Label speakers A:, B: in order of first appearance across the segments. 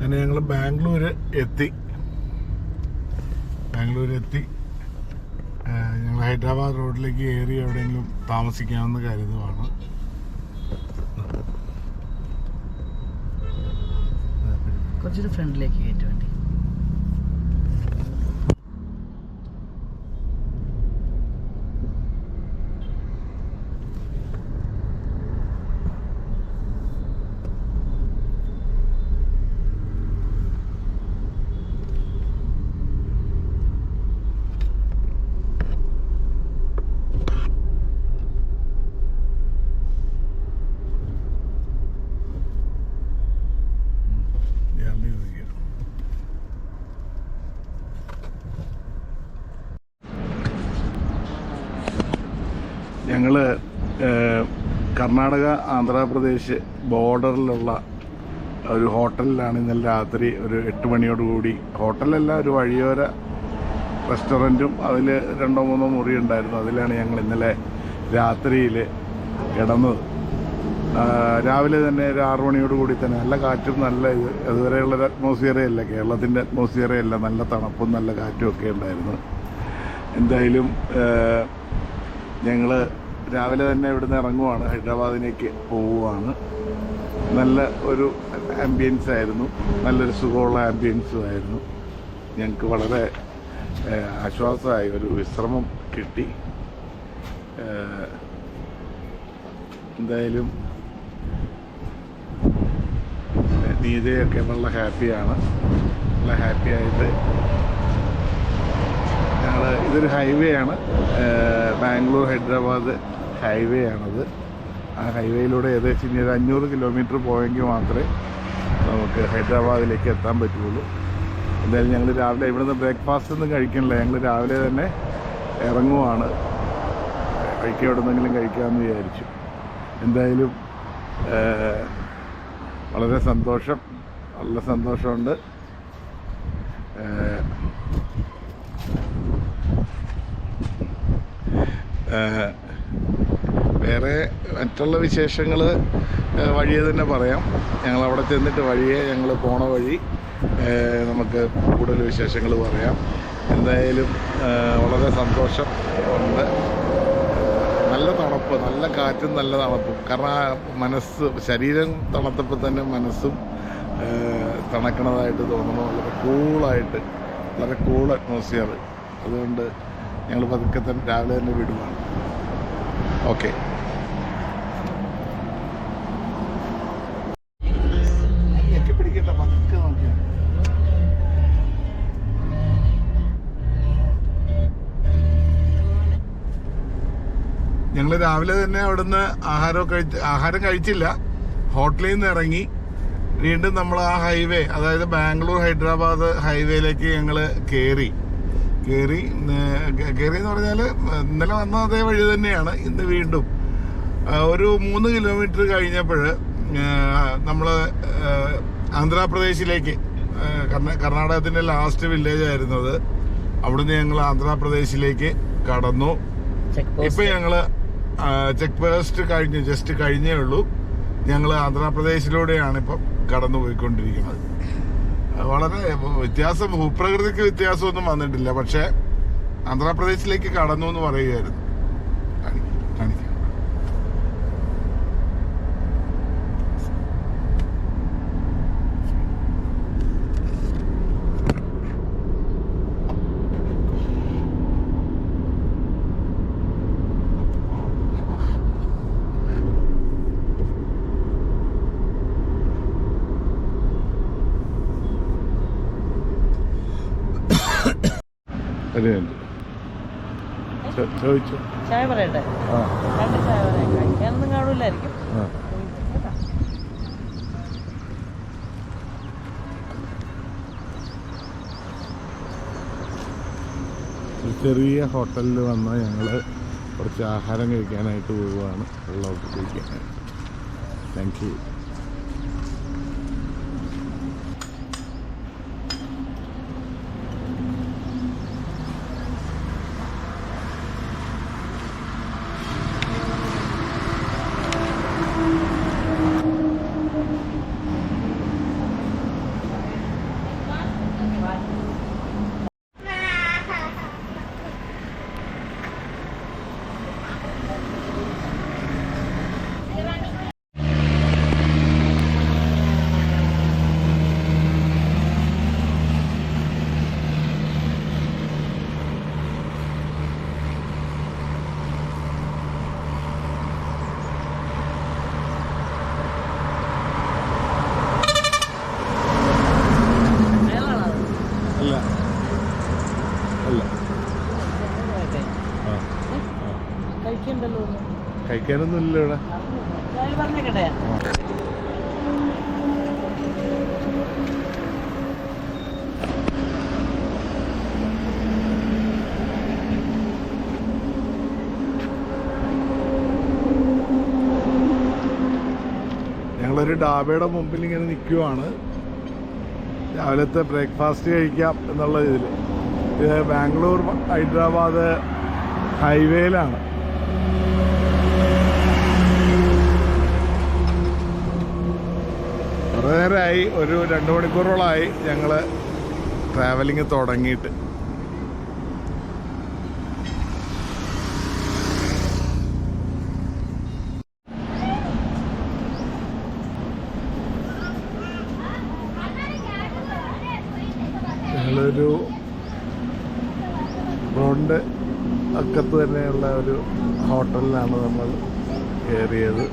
A: അങ്ങനെ ഞങ്ങൾ ബാംഗ്ലൂർ എത്തി. ഞങ്ങൾ ഹൈദരാബാദ് റോഡിലേക്ക് കയറി എവിടെയെങ്കിലും താമസിക്കാമെന്ന് കരുതുവാണ്.
B: കുറച്ചൊരു ഫ്രണ്ടിലേക്ക് കയറ്റി വേണ്ടി.
A: ഞങ്ങൾ കർണാടക ആന്ധ്രാപ്രദേശ് ബോർഡറിലുള്ള ഒരു ഹോട്ടലിലാണ് ഇന്നലെ രാത്രി ഒരു 8 മണിയോടുകൂടി. ഹോട്ടലല്ല, ഒരു വഴിയോര റെസ്റ്റോറൻറ്റും അതിൽ 2-3 മുറി ഉണ്ടായിരുന്നു. അതിലാണ് ഞങ്ങൾ ഇന്നലെ രാത്രിയിൽ കിടന്നത്. രാവിലെ തന്നെ ഒരു 6 മണിയോടുകൂടി തന്നെ നല്ല കാറ്റും നല്ല അതുവരെയുള്ളൊരു അറ്റ്മോസ്ഫിയറേ അല്ല, കേരളത്തിൻ്റെ അറ്റ്മോസ്ഫിയറേ അല്ല. നല്ല തണുപ്പും നല്ല കാറ്റും ഒക്കെ ഉണ്ടായിരുന്നു. എന്തായാലും ഞങ്ങൾ രാവിലെ തന്നെ ഇവിടുന്ന് ഇറങ്ങുവാണ്, ഹൈദരാബാദിലേക്ക് പോവുകയാണ്. നല്ല ഒരു ആംബിയൻസ് ആയിരുന്നു, നല്ലൊരു സുഖമുള്ള ആംബിയൻസും ആയിരുന്നു. ഞങ്ങൾക്ക് വളരെ ആശ്വാസമായി, ഒരു വിശ്രമം കിട്ടി. എന്തായാലും നീതയൊക്കെ നല്ല ഹാപ്പിയാണ്. നല്ല ഹാപ്പിയായിട്ട് ഇതൊരു ഹൈവേ ആണ്, ബാംഗ്ലൂർ ഹൈദരാബാദ് ഹൈവേ ആണത്. ആ ഹൈവേയിലൂടെ ഏകദേശം ഇനി ഒരു 500 കിലോമീറ്റർ പോയെങ്കിൽ മാത്രമേ നമുക്ക് ഹൈദരാബാദിലേക്ക് എത്താൻ പറ്റുള്ളൂ. എന്തായാലും ഞങ്ങൾ രാവിലെ ഇവിടുന്ന് ബ്രേക്ക്ഫാസ്റ്റ് ഒന്നും കഴിക്കണില്ല, ഞങ്ങൾ രാവിലെ തന്നെ ഇറങ്ങുവാണ്. എവിടെന്നെങ്കിലും കഴിക്കാമെന്ന് വിചാരിച്ചു. എന്തായാലും വളരെ സന്തോഷമുണ്ട്. വേറെ മറ്റുള്ള വിശേഷങ്ങൾ വഴിയെ തന്നെ പറയാം. ഞങ്ങളവിടെ ചെന്നിട്ട് ഞങ്ങൾ പോണ വഴി നമുക്ക് കൂടുതൽ വിശേഷങ്ങൾ പറയാം. എന്തായാലും വളരെ സന്തോഷം ഉണ്ട്. നല്ല തണുപ്പ്, നല്ല കാറ്റും നല്ല തണുപ്പും. കാരണം ശരീരം തണുത്തപ്പോൾ തന്നെ മനസ്സും തണുക്കണതായിട്ട് തോന്നുന്നു. വളരെ കൂൾ അറ്റ്മോസ്ഫിയർ. അതുകൊണ്ട് ഞങ്ങൾ പതുക്കെ തന്നെ രാവിലെ തന്നെ വിടുവാണ്. ഓക്കെ. ഞങ്ങൾ രാവിലെ തന്നെ അവിടുന്ന് ആഹാരം കഴിച്ചില്ല, ഹോട്ടലിൽ നിന്ന് ഇറങ്ങി വീണ്ടും നമ്മൾ ആ ഹൈവേ, അതായത് ബാംഗ്ലൂർ ഹൈദരാബാദ് ഹൈവേയിലേക്ക് ഞങ്ങൾ കയറി എന്ന് പറഞ്ഞാൽ ഇന്നലെ വന്ന അതേ വഴി തന്നെയാണ്. ഇന്ന് വീണ്ടും ഒരു 3 കിലോമീറ്റർ കഴിഞ്ഞപ്പോൾ നമ്മൾ ആന്ധ്രാപ്രദേശിലേക്ക്, കർണാടകത്തിൻ്റെ ലാസ്റ്റ് വില്ലേജ് ആയിരുന്നത്, അവിടുന്ന് ഞങ്ങൾ ആന്ധ്രാപ്രദേശിലേക്ക് കടന്നു. ഇപ്പം ഞങ്ങൾ ചെക്ക് പോസ്റ്റ് ജസ്റ്റ് കഴിഞ്ഞേ ഉള്ളൂ. ഞങ്ങൾ ആന്ധ്രാപ്രദേശിലൂടെയാണ് ഇപ്പം കടന്നു പോയിക്കൊണ്ടിരിക്കുന്നത്. വളരെ ഭൂപ്രകൃതിക്ക് വ്യത്യാസമൊന്നും വന്നിട്ടില്ല, പക്ഷേ ആന്ധ്രാപ്രദേശിലേക്ക് കടന്നു എന്ന് പറയുകയായിരുന്നു. കാണിക്കാം. ചോദിച്ചു
B: ചായ പറയട്ടെ? 2 ചായ പറയാം. കഴിക്കാനൊന്നും കാണൂലായിരിക്കും.
A: ചെറിയ ഹോട്ടലിൽ വന്ന് ഞങ്ങൾ കുറച്ച് ആഹാരം കഴിക്കാനായിട്ട് പോവുകയാണ്, വെള്ളമൊക്കെ കഴിക്കാനായിട്ട്. Thank you. കഴിക്കാനൊന്നും ഇല്ല ഇവിടെ.
B: പറഞ്ഞേക്കട്ടെ.
A: ഞങ്ങളൊരു ഡാബയുടെ മുമ്പിൽ ഇങ്ങനെ നിൽക്കുവാണ്. രാവിലത്തെ ബ്രേക്ക്ഫാസ്റ്റ് കഴിക്കാം എന്നുള്ള ഇതിൽ. ഇത് ബാംഗ്ലൂർ ഹൈദരാബാദ് ഹൈവേയിലാണ്. കുറേ നേരമായി, ഒരു 2 മണിക്കൂറോളമായി ഞങ്ങൾ ട്രാവലിങ് തുടങ്ങിയിട്ട്. ഞങ്ങളൊരു റോഡിൻ്റെ അക്കത്ത് തന്നെയുള്ള ഒരു ഹോട്ടലിലാണ് നമ്മൾ കയറിയത്.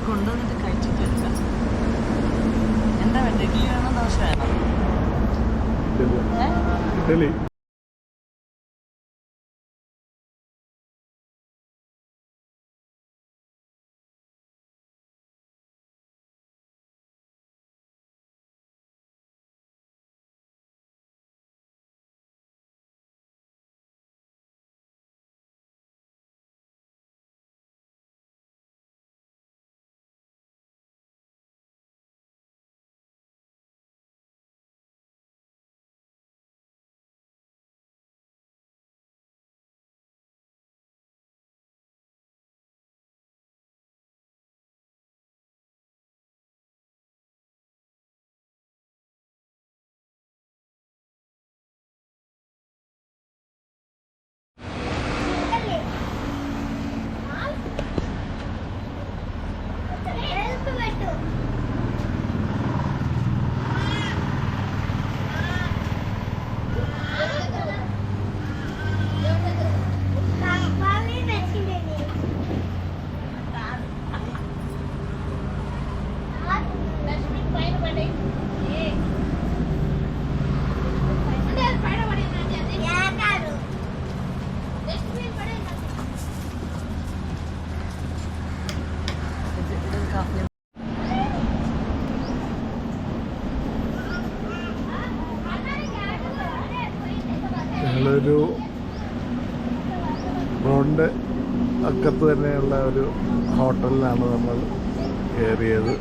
B: കൊണ്ടുവന്നിട്ട് കഴിച്ചിട്ട് എടുക്കാം. എന്താ വേണ്ട? ഇഡ്ഡലി വേണോ ദോശ വേണോ?
A: ഇഡലി. ഞങ്ങളൊരു റോഡിൻ്റെ അക്കത്ത് തന്നെയുള്ള ഒരു ഹോട്ടലിലാണ് നമ്മൾ കയറിയത്.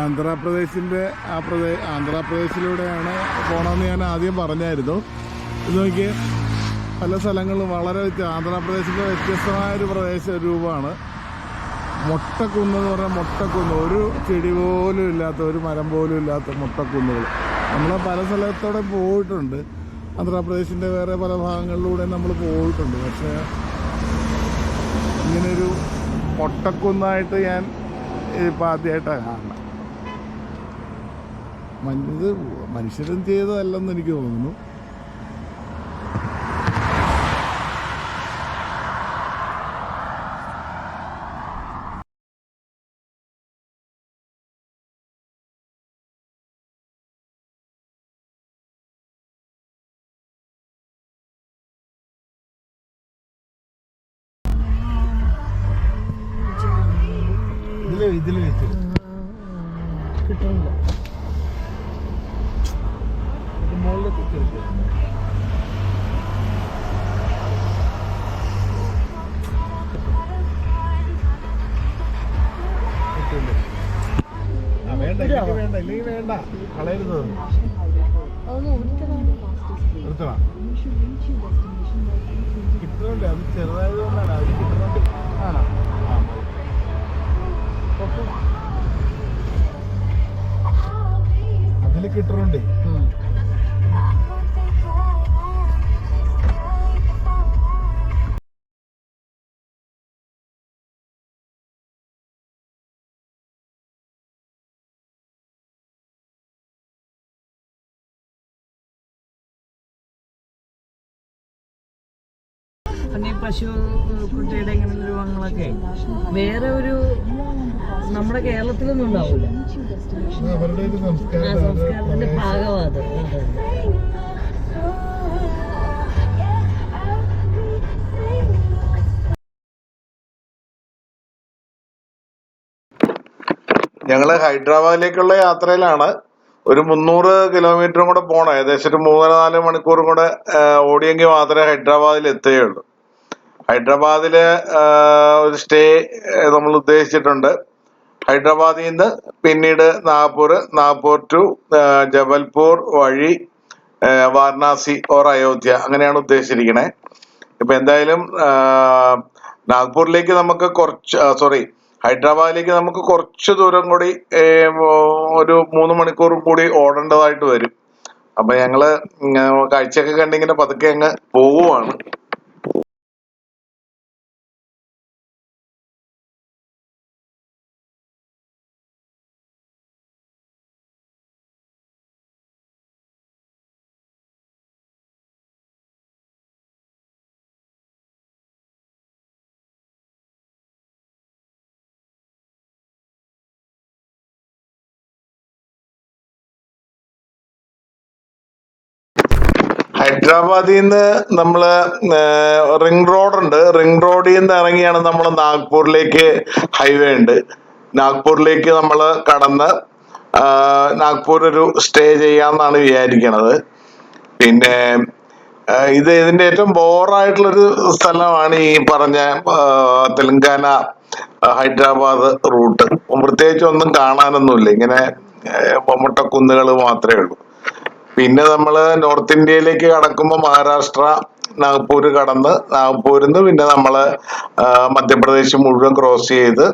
A: ആന്ധ്രാപ്രദേശിൻ്റെ ആന്ധ്രാപ്രദേശിലൂടെയാണ് പോകണമെന്ന് ഞാൻ ആദ്യം പറഞ്ഞായിരുന്നു. ഇത് നോക്കിയേ, പല സ്ഥലങ്ങളും വളരെ ആന്ധ്രാപ്രദേശിലെ വ്യത്യസ്തമായൊരു രൂപമാണ്. മൊട്ടക്കുന്ന് എന്ന് പറഞ്ഞാൽ മൊട്ടക്കുന്ന്, ഒരു ചെടി പോലും ഇല്ലാത്ത, ഒരു മരം പോലും ഇല്ലാത്ത മൊട്ടക്കുന്നുകൾ. നമ്മൾ പല സ്ഥലത്തോടെ പോയിട്ടുണ്ട്, ആന്ധ്രാപ്രദേശിൻ്റെ വേറെ പല ഭാഗങ്ങളിലൂടെ നമ്മൾ പോയിട്ടുണ്ട്. പക്ഷേ ഇങ്ങനൊരു മൊട്ടക്കുന്നായിട്ട് ഞാൻ ഇപ്പം ആദ്യമായിട്ടാണ് കാണുന്നത്. ഇത് മനുഷ്യരും ചെയ്തതല്ലെന്ന് എനിക്ക് തോന്നുന്നു. ഇതിൽ വെച്ച്
B: കിട്ടുന്നില്ല.
A: മുകളിൽ കുത്തിവെച്ചു. വേണ്ട, ഇല്ലെങ്കിൽ വേണ്ട, കളയരുത്.
B: അതൊന്നും ഒരിക്കലും
A: നിർത്തണം. കിട്ടുന്നുണ്ട്, അത് ചെറുതായതുകൊണ്ടാണ് അത് കിട്ടുന്നുണ്ട്.
B: ആണോ?
A: അതില് കിട്ടുന്നുണ്ട്.
B: പിന്നെ ഈ പശു കുട്ടിയുടെ ഇങ്ങനെ രൂപങ്ങളൊക്കെ വേറെ ഒരു നമ്മുടെ കേരളത്തിലൊന്നും ഉണ്ടാവില്ല.
A: അവരുടെ ഒരു
B: സംസ്കാരത്തിന്റെ ഭാഗമാണ് അത്.
A: ഞങ്ങള് ഹൈദരാബാദിലേക്കുള്ള യാത്രയിലാണ്. ഒരു 300 കിലോമീറ്ററും കൂടെ പോകണം. ഏകദേശം ഒരു 3-4 മണിക്കൂറും കൂടെ ഓടിയെങ്കിൽ മാത്രമേ ഹൈദരാബാദിൽ എത്തുകയുള്ളൂ. ഹൈദരാബാദില് ഒരു സ്റ്റേ നമ്മൾ ഉദ്ദേശിച്ചിട്ടുണ്ട്. ഹൈദരാബാദിൽ നിന്ന് പിന്നീട് നാഗ്പൂർ ടു ജബൽപൂർ വഴി വാരണാസി ഓർ അയോധ്യ, അങ്ങനെയാണ് ഉദ്ദേശിച്ചിരിക്കണേ. ഇപ്പൊ എന്തായാലും നാഗ്പൂരിലേക്ക് നമുക്ക് ഹൈദരാബാദിലേക്ക് നമുക്ക് കുറച്ച് ദൂരം കൂടി ഒരു 3 മണിക്കൂറും കൂടി ഓടേണ്ടതായിട്ട് വരും. അപ്പൊ ഞങ്ങള് കാഴ്ചയൊക്കെ കണ്ടിങ്ങനെ പതുക്കെ അങ്ങ് പോവുകയാണ്. ഹൈദരാബാദിൽ നിന്ന് നമ്മള് റിംഗ് റോഡുണ്ട്. റിംഗ് റോഡിൽ നിന്ന് ഇറങ്ങിയാണ് നമ്മൾ നാഗ്പൂരിലേക്ക് ഹൈവേ ഉണ്ട്. നാഗ്പൂരിലേക്ക് നമ്മൾ കടന്ന് നാഗ്പൂർ ഒരു സ്റ്റേ ചെയ്യാന്നാണ് വിചാരിക്കണത്. പിന്നെ ഇതിന്റെ ഏറ്റവും ബോറായിട്ടുള്ളൊരു സ്ഥലമാണ് ഈ പറഞ്ഞ തെലങ്കാന ഹൈദരാബാദ് റൂട്ട്. പ്രത്യേകിച്ച് ഒന്നും കാണാനൊന്നുമില്ല, ഇങ്ങനെ മുട്ടക്കുന്നുകൾ മാത്രമേ ഉള്ളൂ. പിന്നെ നമ്മള് നോർത്ത് ഇന്ത്യയിലേക്ക് കടക്കുമ്പോൾ മഹാരാഷ്ട്ര നാഗ്പൂര് കടന്ന് നാഗ്പൂരിൽ നിന്ന് പിന്നെ നമ്മള് മധ്യപ്രദേശ് മുഴുവൻ ക്രോസ് ചെയ്ത്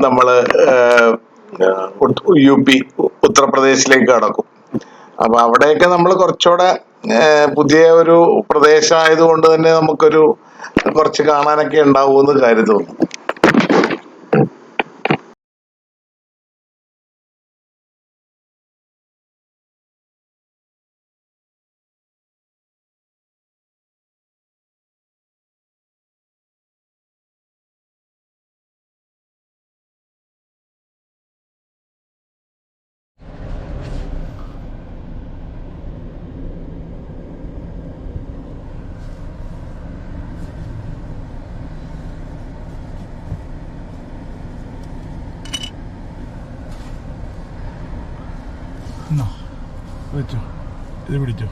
A: നമ്മള് UP ഉത്തർപ്രദേശിലേക്ക് കടക്കും. അപ്പൊ അവിടെയൊക്കെ നമ്മൾ കുറച്ചുകൂടെ പുതിയ ഒരു പ്രദേശമായത് കൊണ്ട് തന്നെ നമുക്കൊരു കുറച്ച് കാണാനൊക്കെ ഉണ്ടാവുമെന്ന് കരുതുന്നു. വെച്ചോ, ഇത് പിടിച്ചോ.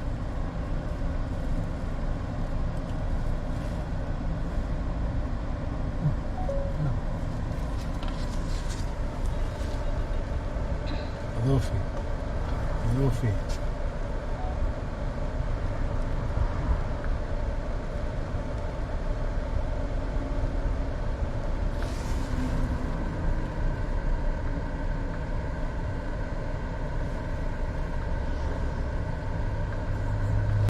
A: അത് ഓഫ്.